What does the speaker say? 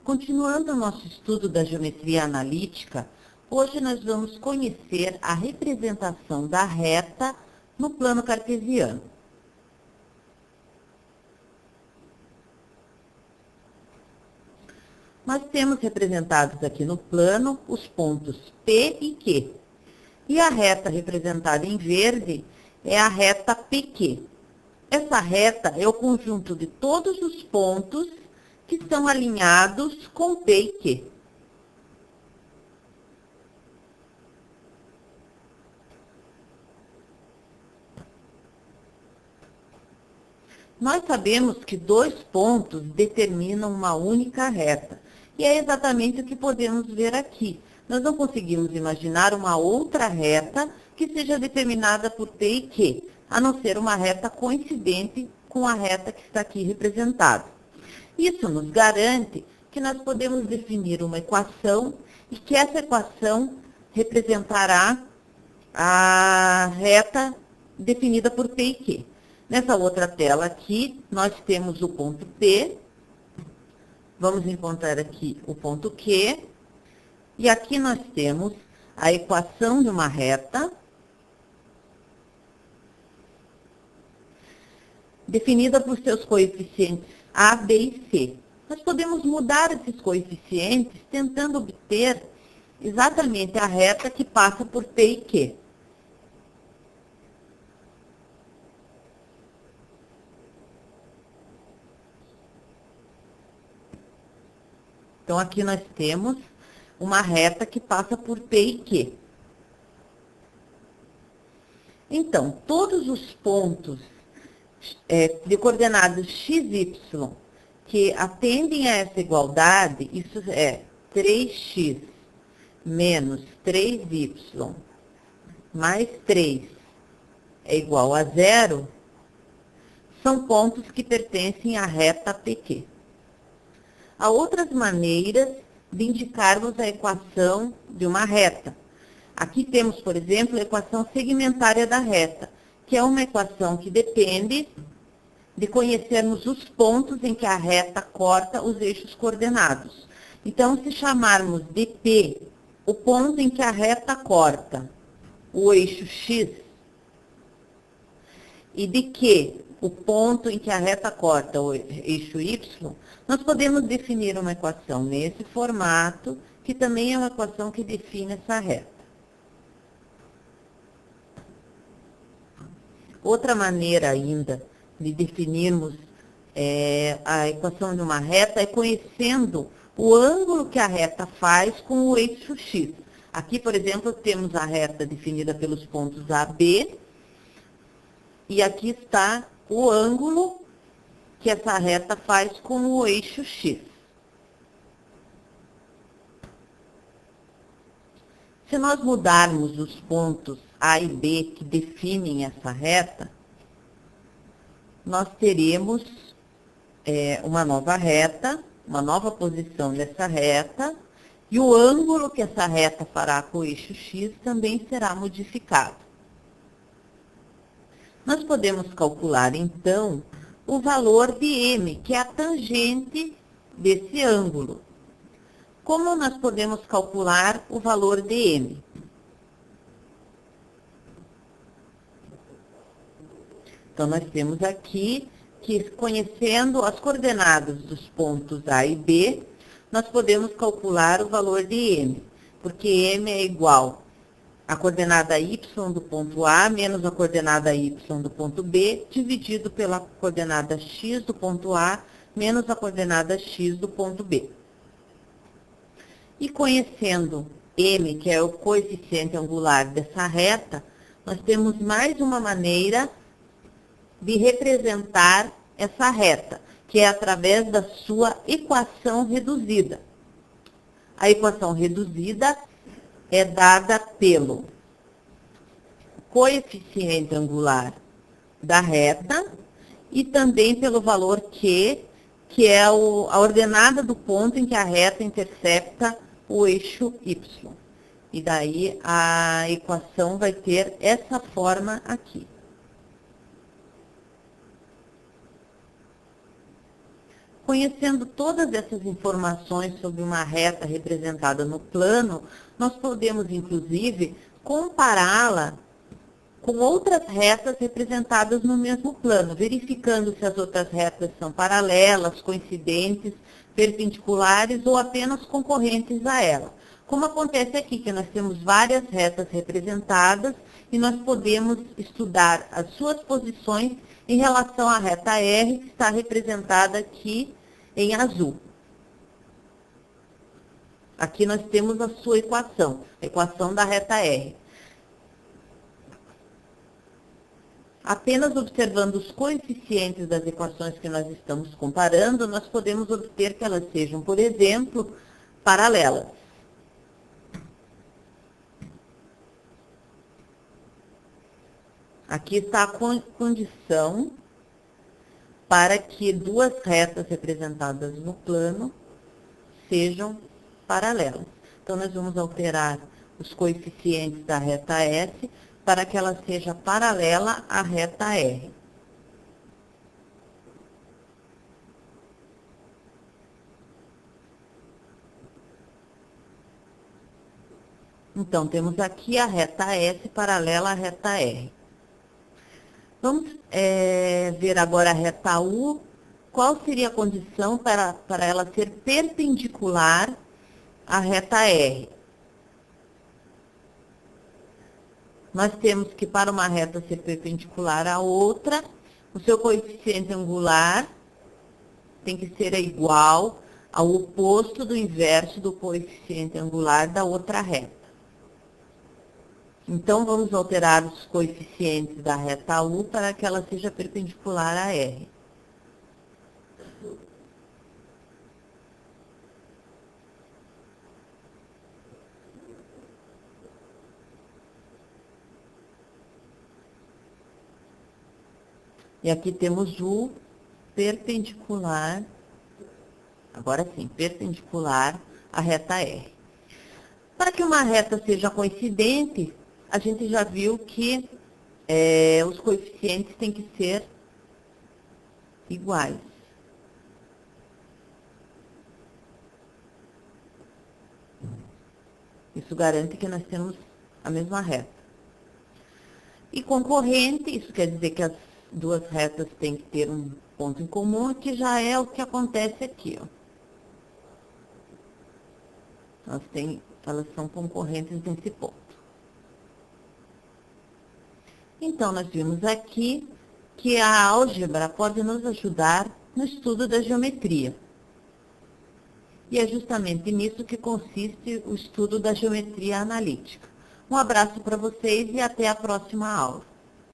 Continuando o nosso estudo da geometria analítica, hoje nós vamos conhecer a representação da reta no plano cartesiano. Nós temos representados aqui no plano os pontos P e Q. E a reta representada em verde é a reta PQ. Essa reta é o conjunto de todos os pontos que estão alinhados com P e Q. Nós sabemos que dois pontos determinam uma única reta. E é exatamente o que podemos ver aqui. Nós não conseguimos imaginar uma outra reta que seja determinada por P e Q, a não ser uma reta coincidente com a reta que está aqui representada. Isso nos garante que nós podemos definir uma equação e que essa equação representará a reta definida por P e Q. Nessa outra tela aqui, nós temos o ponto P, vamos encontrar aqui o ponto Q, e aqui nós temos a equação de uma reta, definida por seus coeficientes A, B e C. Nós podemos mudar esses coeficientes tentando obter exatamente a reta que passa por P e Q. Então, aqui nós temos uma reta que passa por P e Q. Então, todos os pontos de coordenadas x, y, que atendem a essa igualdade, isso é 3x menos 3y mais 3 é igual a 0, são pontos que pertencem à reta PQ. Há outras maneiras de indicarmos a equação de uma reta. Aqui temos, por exemplo, a equação segmentária da reta, que é uma equação que depende de conhecermos os pontos em que a reta corta os eixos coordenados. Então, se chamarmos de P o ponto em que a reta corta o eixo X e de Q o ponto em que a reta corta o eixo Y, nós podemos definir uma equação nesse formato, que também é uma equação que define essa reta. Outra maneira ainda de definirmos a equação de uma reta é conhecendo o ângulo que a reta faz com o eixo X. Aqui, por exemplo, temos a reta definida pelos pontos A, B, e aqui está o ângulo que essa reta faz com o eixo X. Se nós mudarmos os pontos A e B que definem essa reta, nós teremos uma nova reta, uma nova posição dessa reta, e o ângulo que essa reta fará com o eixo X também será modificado. Nós podemos calcular, então, o valor de M, que é a tangente desse ângulo. Como nós podemos calcular o valor de M? Então, nós temos aqui que, conhecendo as coordenadas dos pontos A e B, nós podemos calcular o valor de M, porque M é igual a coordenada y do ponto A menos a coordenada y do ponto B, dividido pela coordenada x do ponto A menos a coordenada x do ponto B. E conhecendo M, que é o coeficiente angular dessa reta, nós temos mais uma maneira de representar essa reta, que é através da sua equação reduzida. A equação reduzida é dada pelo coeficiente angular da reta e também pelo valor Q, que é a ordenada do ponto em que a reta intercepta o eixo Y. E daí a equação vai ter essa forma aqui. Conhecendo todas essas informações sobre uma reta representada no plano, nós podemos, inclusive, compará-la com outras retas representadas no mesmo plano, verificando se as outras retas são paralelas, coincidentes, perpendiculares ou apenas concorrentes a ela. Como acontece aqui, que nós temos várias retas representadas e nós podemos estudar as suas posições em relação à reta R, que está representada aqui em azul. Aqui nós temos a sua equação, a equação da reta R. Apenas observando os coeficientes das equações que nós estamos comparando, nós podemos obter que elas sejam, por exemplo, paralelas. Aqui está a condição para que duas retas representadas no plano sejam paralelas. Então, nós vamos alterar os coeficientes da reta S para que ela seja paralela à reta R. Então, temos aqui a reta S paralela à reta R. Vamos ver agora a reta U. Qual seria a condição para ela ser perpendicular à reta R? Nós temos que, para uma reta ser perpendicular à outra, o seu coeficiente angular tem que ser igual ao oposto do inverso do coeficiente angular da outra reta. Então, vamos alterar os coeficientes da reta U para que ela seja perpendicular a R. E aqui temos o perpendicular, agora sim, perpendicular à reta R. Para que uma reta seja coincidente, a gente já viu que os coeficientes têm que ser iguais. Isso garante que nós temos a mesma reta. E concorrente, isso quer dizer que as duas retas têm que ter um ponto em comum, que já é o que acontece aqui, ó. Elas são concorrentes nesse ponto. Então, nós vimos aqui que a álgebra pode nos ajudar no estudo da geometria. E é justamente nisso que consiste o estudo da geometria analítica. Um abraço para vocês e até a próxima aula.